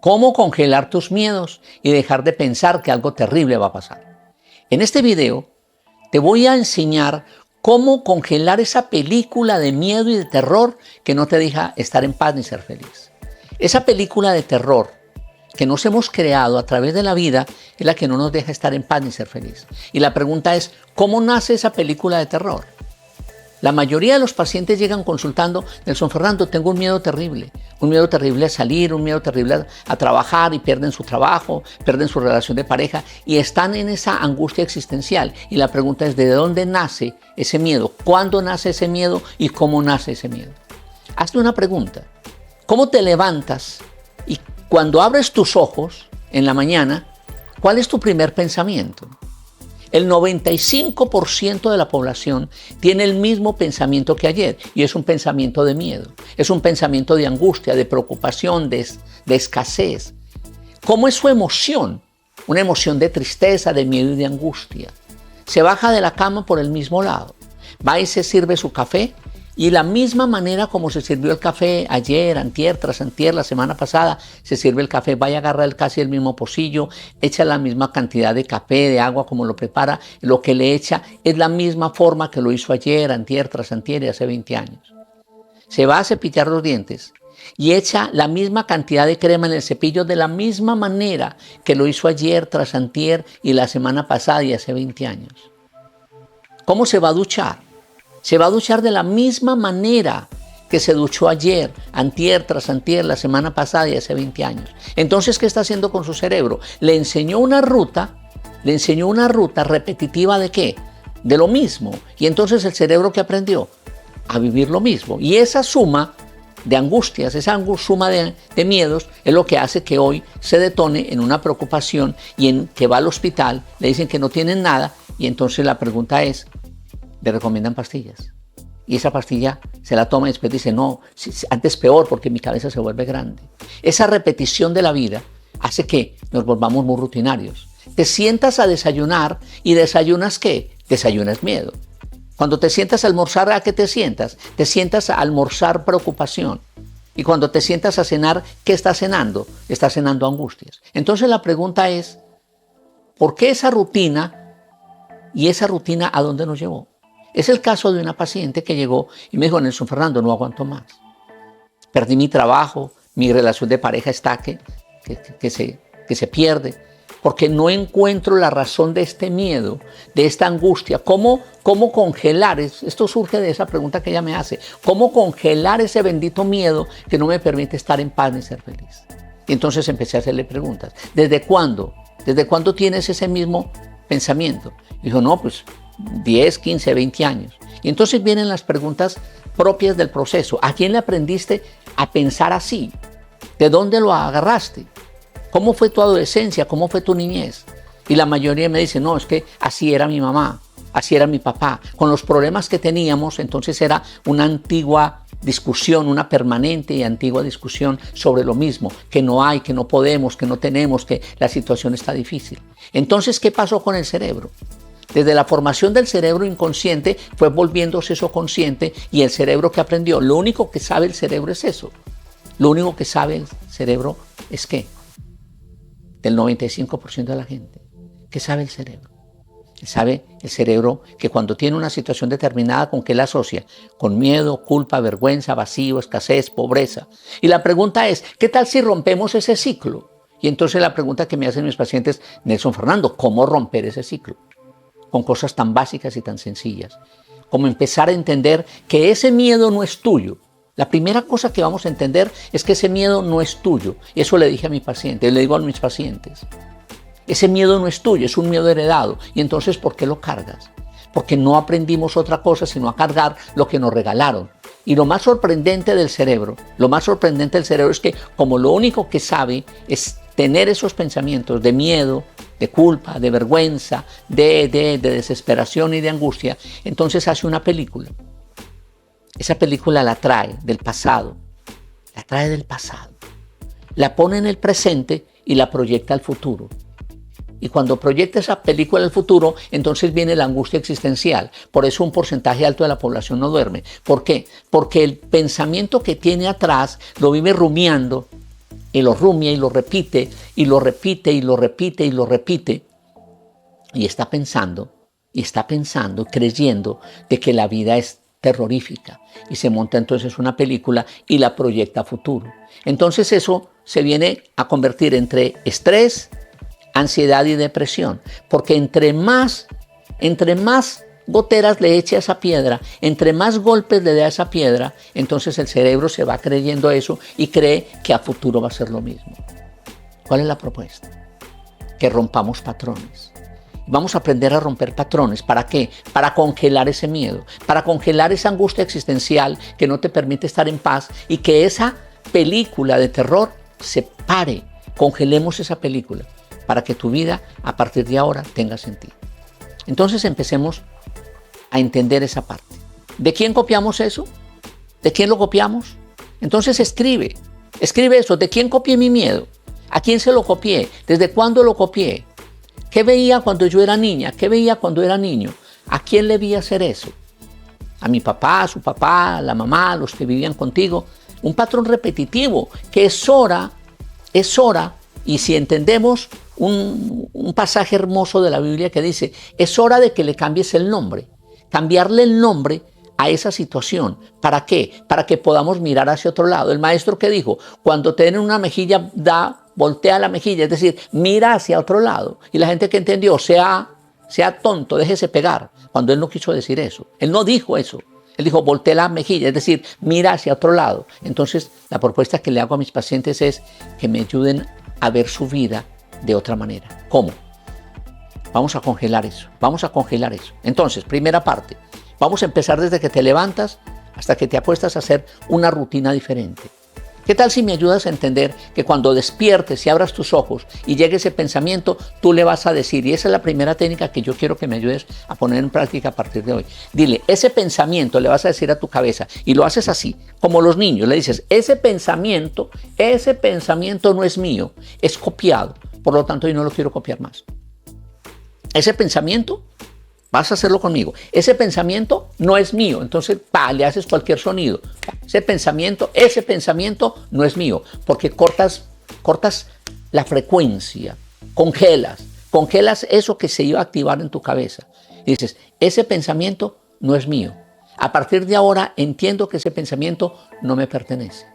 cómo congelar tus miedos y dejar de pensar que algo terrible va a pasar. En este video te voy a enseñar cómo congelar esa película de miedo y de terror que no te deja estar en paz ni ser feliz. Esa película de terror que nos hemos creado a través de la vida es la que no nos deja estar en paz ni ser feliz. Y la pregunta es, ¿cómo nace esa película de terror? La mayoría de los pacientes llegan consultando, Nelson Fernando, tengo un miedo terrible a salir, un miedo terrible a trabajar y pierden su trabajo, pierden su relación de pareja y están en esa angustia existencial. Y la pregunta es, ¿de dónde nace ese miedo? ¿Cuándo nace ese miedo y cómo nace ese miedo? Hazte una pregunta, ¿cómo te levantas y cuando abres tus ojos en la mañana, cuál es tu primer pensamiento? El 95% de la población tiene el mismo pensamiento que ayer y es un pensamiento de miedo, es un pensamiento de angustia, de preocupación, de escasez. ¿Cómo es su emoción? Una emoción de tristeza, de miedo y de angustia. Se baja de la cama por el mismo lado, va y se sirve su café y la misma manera como se sirvió el café ayer, antier, tras antier, la semana pasada, se sirve el café, vaya a agarrar casi el mismo pocillo, echa la misma cantidad de café, de agua como lo prepara, lo que le echa es la misma forma que lo hizo ayer, antier, tras antier y hace 20 años. Se va a cepillar los dientes y echa la misma cantidad de crema en el cepillo de la misma manera que lo hizo ayer, tras antier y la semana pasada y hace 20 años. ¿Cómo se va a duchar? Se va a duchar de la misma manera que se duchó ayer, antier, tras antier, la semana pasada y hace 20 años. Entonces, ¿qué está haciendo con su cerebro? Le enseñó una ruta repetitiva ¿de qué? De lo mismo. Y entonces el cerebro, ¿qué aprendió? A vivir lo mismo. Y esa suma de angustias, esa suma de miedos es lo que hace que hoy se detone en una preocupación y en que va al hospital, le dicen que no tienen nada y entonces la pregunta es, le recomiendan pastillas. Y esa pastilla se la toma y después dice, no, antes peor porque mi cabeza se vuelve grande. Esa repetición de la vida hace que nos volvamos muy rutinarios. Te sientas a desayunar y ¿desayunas qué? Desayunas miedo. Cuando te sientas a almorzar, ¿a qué te sientas? Te sientas a almorzar preocupación. Y cuando te sientas a cenar, ¿qué estás cenando? Estás cenando angustias. Entonces la pregunta es, ¿por qué esa rutina y esa rutina a dónde nos llevó? Es el caso de una paciente que llegó y me dijo, Nelson Fernando, no aguanto más. Perdí mi trabajo, mi relación de pareja está que se pierde, porque no encuentro la razón de este miedo, de esta angustia. ¿Cómo congelar? Esto surge de esa pregunta que ella me hace. ¿Cómo congelar ese bendito miedo que no me permite estar en paz ni ser feliz? Y entonces empecé a hacerle preguntas. ¿Desde cuándo? ¿Desde cuándo tienes ese mismo pensamiento? Dijo, no, pues 10, 15, 20 años. Y entonces vienen las preguntas propias del proceso. ¿A quién le aprendiste a pensar así? ¿De dónde lo agarraste? ¿Cómo fue tu adolescencia? ¿Cómo fue tu niñez? Y la mayoría me dice, no, es que así era mi mamá, así era mi papá. Con los problemas que teníamos, entonces era una antigua discusión, una permanente y antigua discusión sobre lo mismo, que no hay, que no podemos, que no tenemos, que la situación está difícil. Entonces, ¿qué pasó con el cerebro? Desde la formación del cerebro inconsciente fue volviéndose eso consciente y el cerebro que aprendió, lo único que sabe el cerebro es eso. Lo único que sabe el cerebro es ¿qué? Del 95% de la gente. ¿Qué sabe el cerebro? Sabe el cerebro que cuando tiene una situación determinada, ¿con qué la asocia? Con miedo, culpa, vergüenza, vacío, escasez, pobreza. Y la pregunta es, ¿qué tal si rompemos ese ciclo? Y entonces la pregunta que me hacen mis pacientes, Nelson Fernando, ¿cómo romper ese ciclo? Con cosas tan básicas y tan sencillas, como empezar a entender que ese miedo no es tuyo. La primera cosa que vamos a entender es que ese miedo no es tuyo. Y eso le dije a mi paciente, le digo a mis pacientes. Ese miedo no es tuyo, es un miedo heredado. Y entonces, ¿por qué lo cargas? Porque no aprendimos otra cosa sino a cargar lo que nos regalaron. Y lo más sorprendente del cerebro, es que como lo único que sabe es tener esos pensamientos de miedo, de culpa, de vergüenza, de desesperación y de angustia, entonces hace una película. Esa película la trae del pasado, la pone en el presente y la proyecta al futuro. Y cuando proyecta esa película al futuro, entonces viene la angustia existencial. Por eso un porcentaje alto de la población no duerme. ¿Por qué? Porque el pensamiento que tiene atrás lo vive rumiando y lo rumia y lo repite y lo repite y lo repite y lo repite. Y está pensando, creyendo de que la vida es terrorífica. Y se monta entonces una película y la proyecta a futuro. Entonces eso se viene a convertir entre estrés, ansiedad y depresión. Porque entre más goteras le eche a esa piedra, entre más golpes le dé a esa piedra, entonces el cerebro se va creyendo eso y cree que a futuro va a ser lo mismo. ¿Cuál es la propuesta? Que rompamos patrones. Vamos a aprender a romper patrones. ¿Para qué? Para congelar ese miedo, para congelar esa angustia existencial que no te permite estar en paz y que esa película de terror se pare. Congelemos esa película para que tu vida a partir de ahora tenga sentido. Entonces empecemos a entender esa parte. ¿De quién copiamos eso? ¿De quién lo copiamos? Entonces escribe eso. ¿De quién copié mi miedo? ¿A quién se lo copié? ¿Desde cuándo lo copié? ¿Qué veía cuando yo era niña? ¿Qué veía cuando era niño? ¿A quién le vi hacer eso? ¿A mi papá, a su papá, a la mamá, a los que vivían contigo? Un patrón repetitivo que es hora, y si entendemos un pasaje hermoso de la Biblia que dice, es hora de que le cambies el nombre, cambiarle el nombre a esa situación. ¿Para qué? Para que podamos mirar hacia otro lado. El maestro que dijo, cuando te den una mejilla, voltea la mejilla, es decir, mira hacia otro lado. Y la gente que entendió, sea tonto, déjese pegar, cuando él no quiso decir eso. Él no dijo eso. Él dijo, voltea la mejilla, es decir, mira hacia otro lado. Entonces, la propuesta que le hago a mis pacientes es que me ayuden a ver su vida de otra manera. ¿Cómo? Vamos a congelar eso. Entonces, primera parte, vamos a empezar desde que te levantas hasta que te acuestas a hacer una rutina diferente. ¿Qué tal si me ayudas a entender que cuando despiertes y abras tus ojos y llegue ese pensamiento, tú le vas a decir, y esa es la primera técnica que yo quiero que me ayudes a poner en práctica a partir de hoy. Dile, ese pensamiento le vas a decir a tu cabeza, y lo haces así, como los niños, le dices, ese pensamiento no es mío, es copiado, por lo tanto yo no lo quiero copiar más. Ese pensamiento, vas a hacerlo conmigo. Ese pensamiento no es mío. Entonces, le haces cualquier sonido. Ese pensamiento no es mío. Porque cortas la frecuencia. Congelas eso que se iba a activar en tu cabeza. Y dices, ese pensamiento no es mío. A partir de ahora entiendo que ese pensamiento no me pertenece.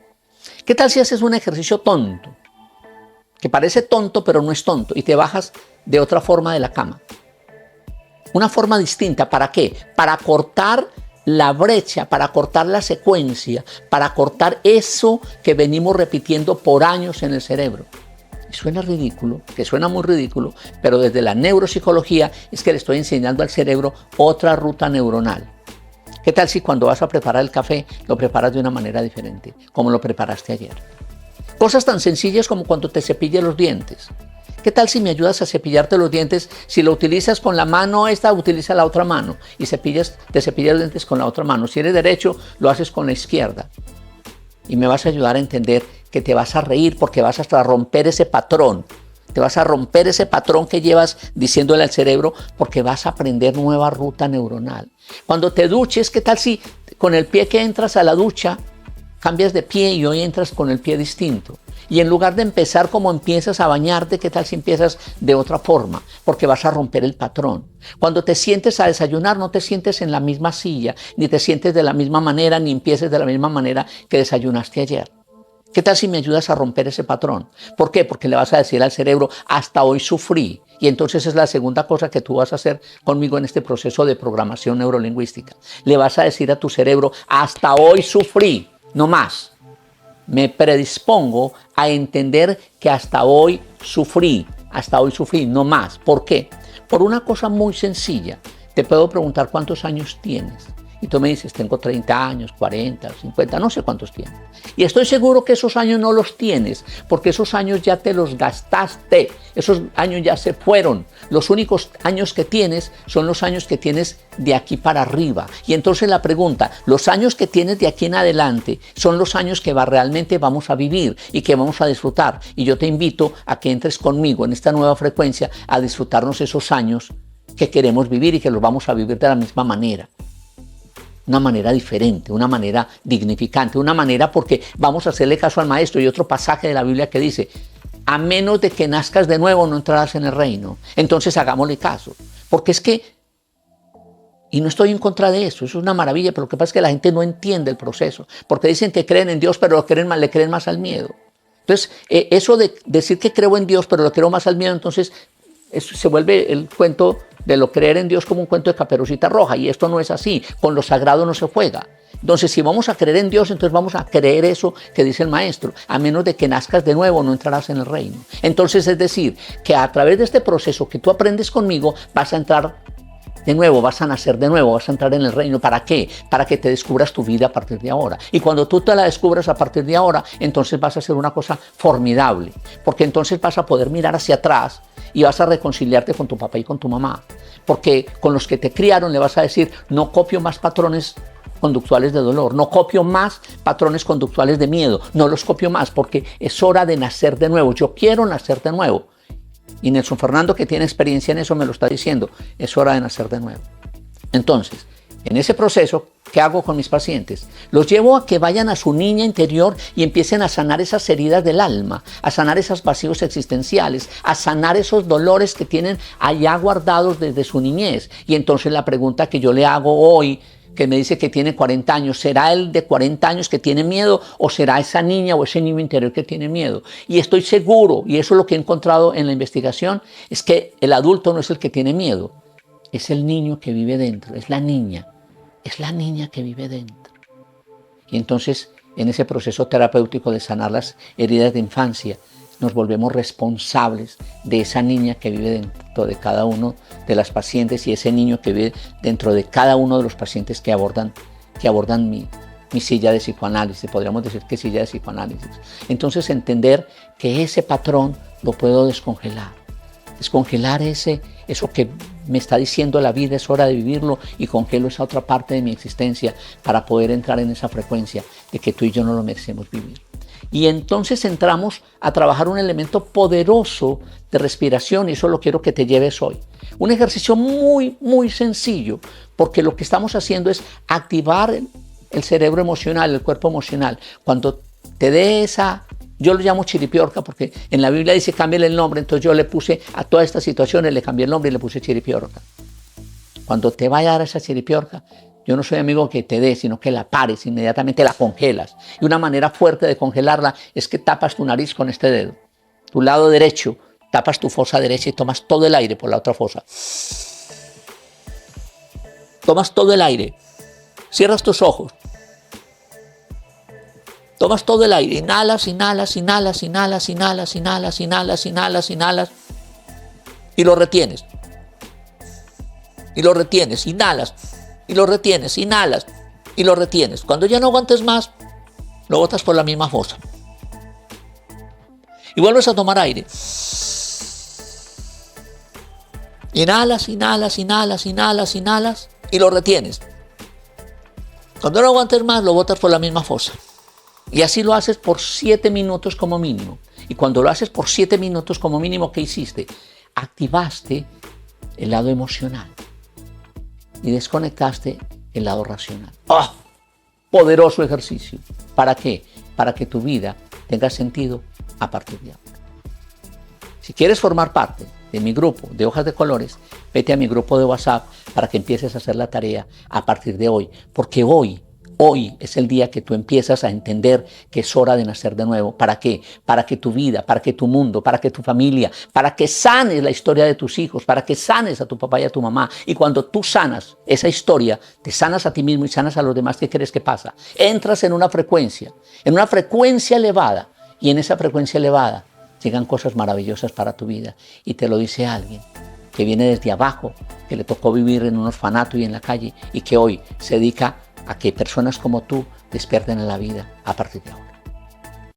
¿Qué tal si haces un ejercicio tonto? Que parece tonto, pero no es tonto. Y te bajas de otra forma de la cama. Una forma distinta, ¿para qué? Para cortar la brecha, para cortar la secuencia, para cortar eso que venimos repitiendo por años en el cerebro. Y suena ridículo, que suena muy ridículo, pero desde la neuropsicología es que le estoy enseñando al cerebro otra ruta neuronal. ¿Qué tal si cuando vas a preparar el café lo preparas de una manera diferente, como lo preparaste ayer? Cosas tan sencillas como cuando te cepillas los dientes. ¿Qué tal si me ayudas a cepillarte los dientes? Si lo utilizas con la mano esta, utiliza la otra mano y te cepillas los dientes con la otra mano. Si eres derecho, lo haces con la izquierda. Y me vas a ayudar a entender que te vas a reír porque vas a romper ese patrón. Te vas a romper ese patrón que llevas diciéndole al cerebro porque vas a aprender nueva ruta neuronal. Cuando te duches, ¿qué tal si con el pie que entras a la ducha cambias de pie y hoy entras con el pie distinto? Y en lugar de empezar como empiezas a bañarte, ¿qué tal si empiezas de otra forma? Porque vas a romper el patrón. Cuando te sientes a desayunar, no te sientes en la misma silla, ni te sientes de la misma manera, ni empieces de la misma manera que desayunaste ayer. ¿Qué tal si me ayudas a romper ese patrón? ¿Por qué? Porque le vas a decir al cerebro, hasta hoy sufrí. Y entonces es la segunda cosa que tú vas a hacer conmigo en este proceso de programación neurolingüística. Le vas a decir a tu cerebro, hasta hoy sufrí, no más. Me predispongo a entender que hasta hoy sufrí, no más. ¿Por qué? Por una cosa muy sencilla. Te puedo preguntar cuántos años tienes. Y tú me dices, tengo 30 años, 40, 50, no sé cuántos tienes. Y estoy seguro que esos años no los tienes, porque esos años ya te los gastaste. Esos años ya se fueron. Los únicos años que tienes son los años que tienes de aquí para arriba. Y entonces la pregunta, los años que tienes de aquí en adelante son los años que realmente vamos a vivir y que vamos a disfrutar. Y yo te invito a que entres conmigo en esta nueva frecuencia a disfrutarnos esos años que queremos vivir y que los vamos a vivir de la misma manera. una manera diferente, una manera dignificante, una manera porque vamos a hacerle caso al maestro. Y otro pasaje de la Biblia que dice, a menos de que nazcas de nuevo no entrarás en el reino. Entonces hagámosle caso, porque es que, y no estoy en contra de eso es una maravilla, pero lo que pasa es que la gente no entiende el proceso, porque dicen que creen en Dios, pero le creen más al miedo. Entonces, eso de decir que creo en Dios, pero le creo más al miedo, entonces se vuelve el cuento de lo creer en Dios como un cuento de Caperucita Roja, y esto no es así, con lo sagrado no se juega. Entonces, si vamos a creer en Dios, entonces vamos a creer eso que dice el maestro, a menos de que nazcas de nuevo no entrarás en el reino. Entonces, es decir, que a través de este proceso que tú aprendes conmigo, vas a entrar de nuevo, vas a nacer de nuevo, vas a entrar en el reino. ¿Para qué? Para que te descubras tu vida a partir de ahora. Y cuando tú te la descubras a partir de ahora, entonces vas a hacer una cosa formidable, porque entonces vas a poder mirar hacia atrás y vas a reconciliarte con tu papá y con tu mamá, porque con los que te criaron le vas a decir, no copio más patrones conductuales de dolor, no copio más patrones conductuales de miedo, no los copio más, porque es hora de nacer de nuevo. Yo quiero nacer de nuevo. Y Nelson Fernando, que tiene experiencia en eso, me lo está diciendo, es hora de nacer de nuevo. Entonces, en ese proceso, ¿qué hago con mis pacientes? Los llevo a que vayan a su niña interior y empiecen a sanar esas heridas del alma, a sanar esos vacíos existenciales, a sanar esos dolores que tienen allá guardados desde su niñez. Y entonces la pregunta que yo le hago hoy, que me dice que tiene 40 años, ¿será el de 40 años que tiene miedo o será esa niña o ese niño interior que tiene miedo? Y estoy seguro, y eso es lo que he encontrado en la investigación, es que el adulto no es el que tiene miedo, es el niño que vive dentro, es la niña que vive dentro. Y entonces, en ese proceso terapéutico de sanar las heridas de infancia, nos volvemos responsables de esa niña que vive dentro de cada uno de las pacientes y ese niño que vive dentro de cada uno de los pacientes que abordan mi silla de psicoanálisis, podríamos decir que silla de psicoanálisis. Entonces entender que ese patrón lo puedo descongelar eso que me está diciendo la vida, es hora de vivirlo, y congelo esa otra parte de mi existencia para poder entrar en esa frecuencia de que tú y yo no lo merecemos vivir. Y entonces entramos a trabajar un elemento poderoso de respiración, y eso lo quiero que te lleves hoy. Un ejercicio muy, muy sencillo, porque lo que estamos haciendo es activar el cerebro emocional, el cuerpo emocional. Cuando te dé esa, yo lo llamo chiripiorca, porque en la Biblia dice cámbiale el nombre, entonces yo le puse a todas estas situaciones, le cambié el nombre y le puse chiripiorca. Cuando te vaya a dar esa chiripiorca, yo no soy amigo que te dé, sino que la pares, inmediatamente la congelas. Y una manera fuerte de congelarla es que tapas tu nariz con este dedo. Tu lado derecho, tapas tu fosa derecha y tomas todo el aire por la otra fosa. Tomas todo el aire. Cierras tus ojos. Tomas todo el aire. Inhalas, inhalas, inhalas, inhalas, inhalas, inhalas, inhalas, inhalas, inhalas. Y lo retienes. Y lo retienes, inhalas. Y lo retienes, inhalas y lo retienes. Cuando ya no aguantes más, lo botas por la misma fosa. Y vuelves a tomar aire. Inhalas, inhalas, inhalas, inhalas, inhalas y lo retienes. Cuando no aguantes más, lo botas por la misma fosa. Y así lo haces por 7 minutos como mínimo. Y cuando lo haces por 7 minutos como mínimo, ¿qué hiciste? Activaste el lado emocional y desconectaste el lado racional. ¡Oh! Poderoso ejercicio. ¿Para qué? Para que tu vida tenga sentido a partir de ahora. Si quieres formar parte de mi grupo de hojas de colores, vete a mi grupo de WhatsApp para que empieces a hacer la tarea a partir de hoy. Porque hoy es el día que tú empiezas a entender que es hora de nacer de nuevo. ¿Para qué? Para que tu vida, para que tu mundo, para que tu familia, para que sanes la historia de tus hijos, para que sanes a tu papá y a tu mamá. Y cuando tú sanas esa historia, te sanas a ti mismo y sanas a los demás, ¿qué crees que pasa? Entras en una frecuencia elevada. Y en esa frecuencia elevada llegan cosas maravillosas para tu vida. Y te lo dice alguien que viene desde abajo, que le tocó vivir en un orfanato y en la calle, y que hoy se dedica a que personas como tú despierten en la vida a partir de ahora.